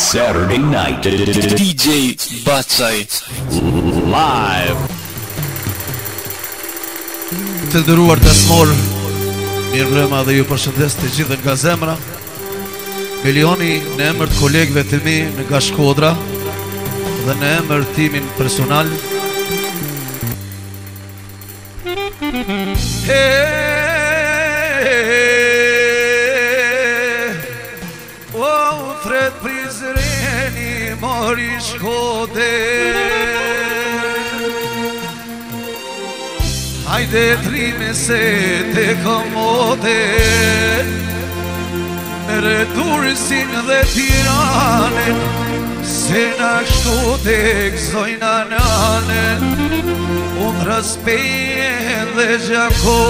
Saturday night. DJ Bacaj live. Të nderuar të smor, mirë mbrëma dhe ju përshëndes të gjithë nga zemra. Milioni në emër të kolegëve të mi nga Shkodra dhe në emër timin personal. O thret Prizreni mori Shkode, hajde trime se te komode, mere Durrësin dhe Tiranen, se na kështu te gëzojna nanen. Unë raspejen dhe Gjako,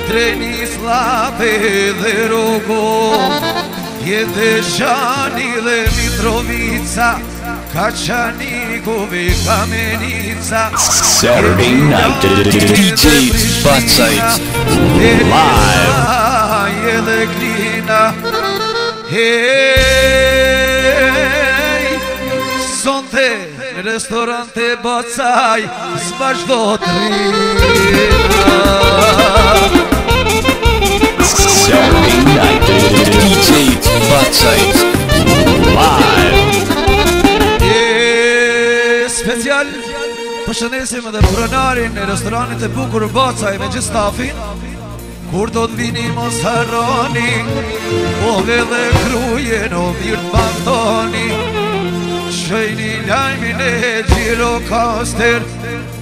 Treni Slave dhe Rogo, Jede Gjani dhe Mitrovica, Kaçanikove Kamenica. Saturday night. DJ Bacaj live. Jede Glina, sonte në restorante Bacaj s'vazhdo të rrita. Saturday night. DJ Bacaj live. Special përshëndesim edhe pronarin e restoranit e bukur Bacaj me gjithë stafin. Kur do të vini mos harroni, ove dhe krujen o virt bantoni. Shëjni lajmin e Gjirokaster,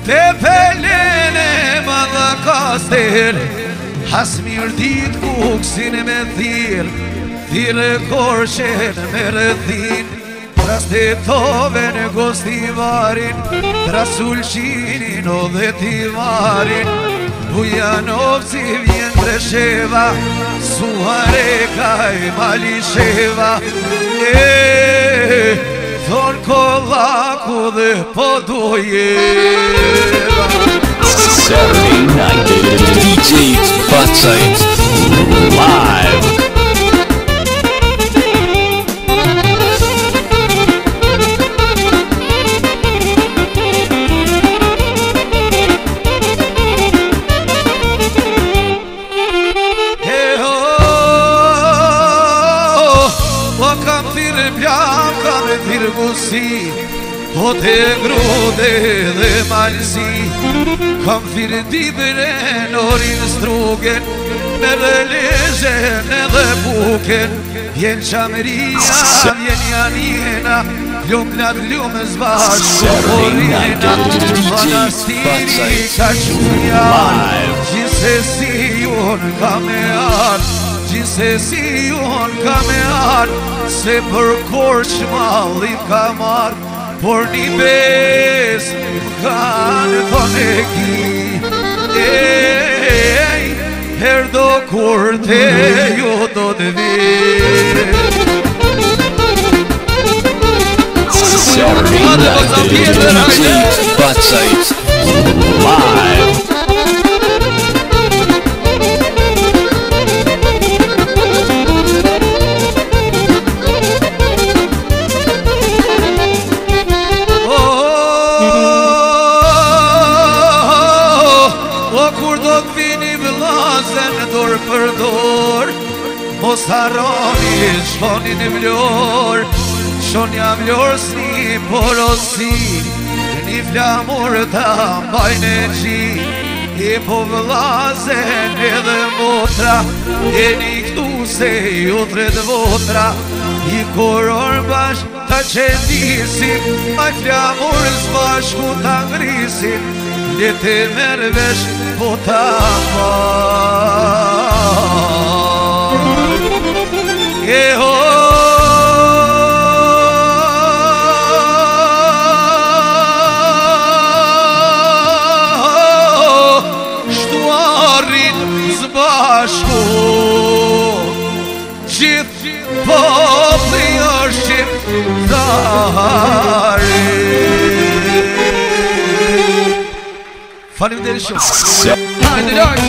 te pelen e Madagaster. Hasmir dit kuksin me thirr, thirë korshen me rëthin. Trastetove në gostivarin, trasulqinin o dhe tivarin. Bujanovci vjen Presheva, Suhareka e Malisheva. Thon Kollaku dhe Podojeva. Saturday night. DJ Bacaj live. Po te grude dhe malsi, kam firë dibre në orin strugen, me dhe lezen edhe buken. Vjen Qamëria, vjen Janina, ljumë nga ljumë zbashku orina. Manastiri ka quja, gjithsesi unë ka me arë, gjithsesi unë ka me arë. Se për korç mallim ka marrë, por një bes kanë thonë e ki. Herdo kur te jo do të vi. Saturday night. DJ Bacaj live. Mos harroni shkonin e Vlorë, shonja Vlorë s'ni porosi, një flamur ta mbajnë e gji. E po vëllazen edhe motra, e një këtu se ju tret votra. I koror bashk ta qendisim, a flamur s'bashku ta ngrisim. Lete mervesh po ta ma. Shtuarin zbashku, gjithë popli është shqiptari. Faleminderit shumë. Hajde lart.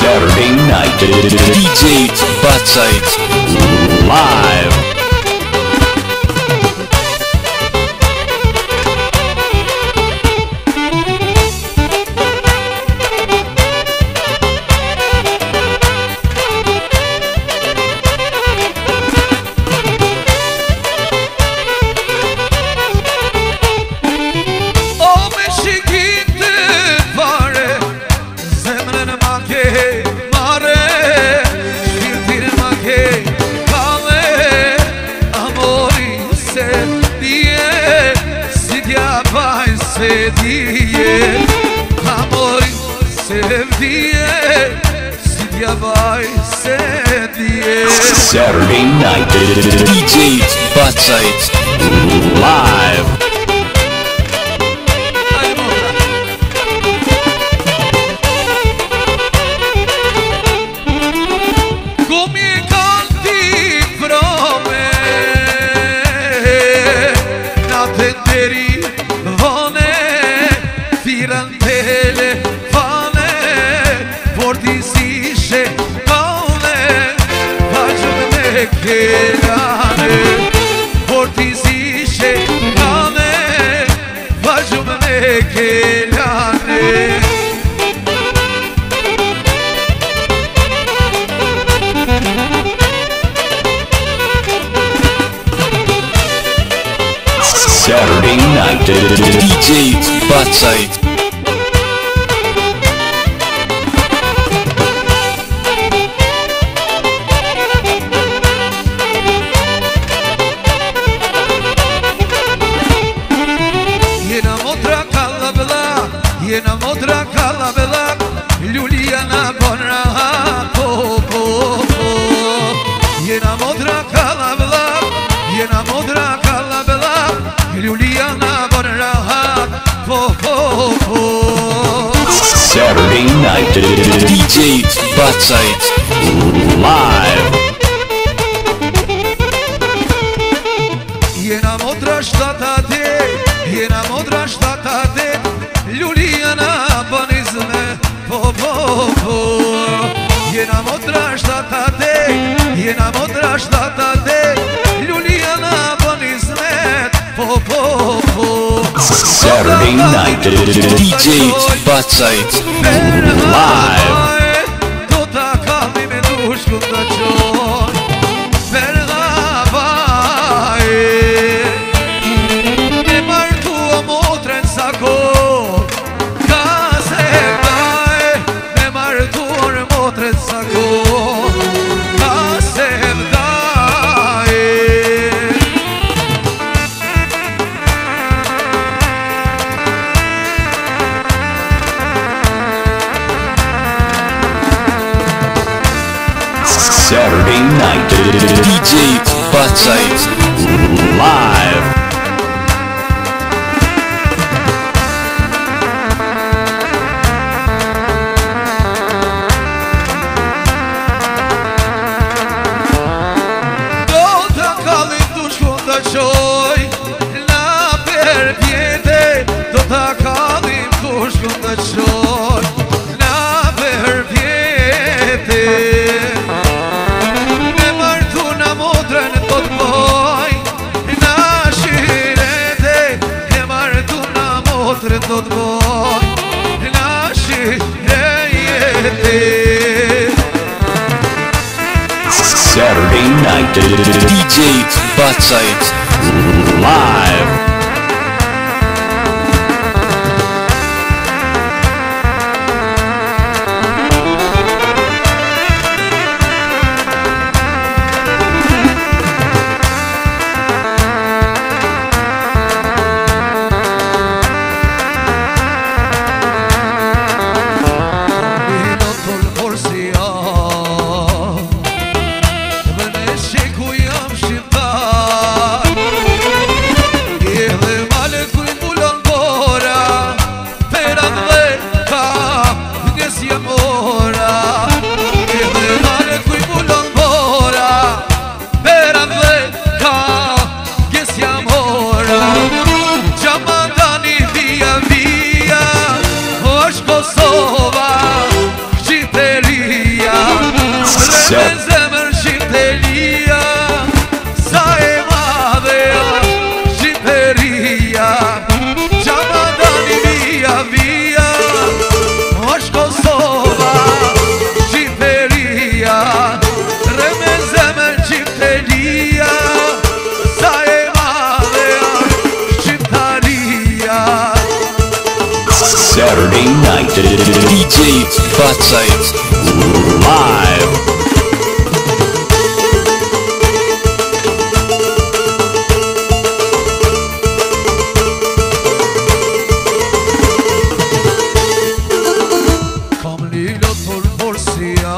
Saturday night, DJ Batsite live. Saturday night, DJ Batsite live. Saturday night, DJ Batsite. Jena modra kalla bella, Luliana bonra po po po. Jena modra kalla bella, jena modra kalla bella, Luliana bonra po po po. Saturday night, DJ Batsite live. Jena modra shtatate, jena modra shtatate, Luliana banizme po po po. Jena modra shtatate, jena modra shtatate, Luliana banizme po po po. Saturday night, DJ Batsite live. Do ta kalli me dushku të qoj, me martu o motren sa kohë, ka se vdaj, me martu o motren sa kohë, ka se vdaj. Saturday night, DJ Batsite live. Do të kallim dushku të qoj, na per pjete, do të kallim dushku të qoj, na per pjete. Do të boj, na shirejete. Saturday night, DJ Batsite live. me zemër Shqipteria, sa e madheja Shqipëria, Gjamadani via via, është Kosova, Shqipëria, re me zemër Shqipteria, sa e madheja Shqiptaria. Saturday night, DJ Batsaj live. Kam lilo turborsia,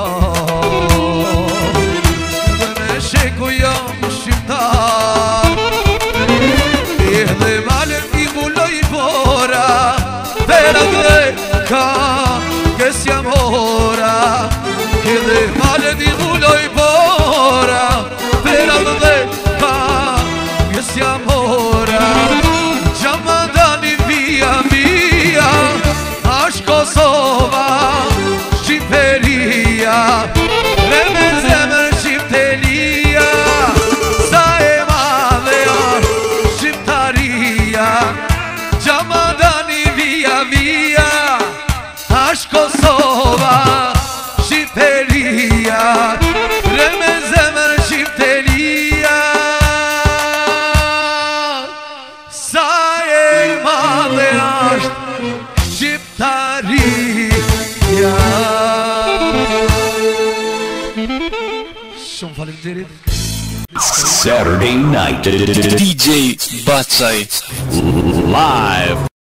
dhe me sheku jam shqiptar, edhe valen I muloj bora, vera dhe ka kësja mora, edhe valen I muloj bora, vera dhe ka kësja mora, Gjamadani via via, është Kosova, Shqipëria, re me zemër Shqipteria, sa e madheja Shqiptaria, Gjamadani via via, është Kosova, Shqipëria, re me zemër Shqipteria, sa e madheja Shqiptaria. Shumë faleminderit. Saturday night, DJ Batsaj live.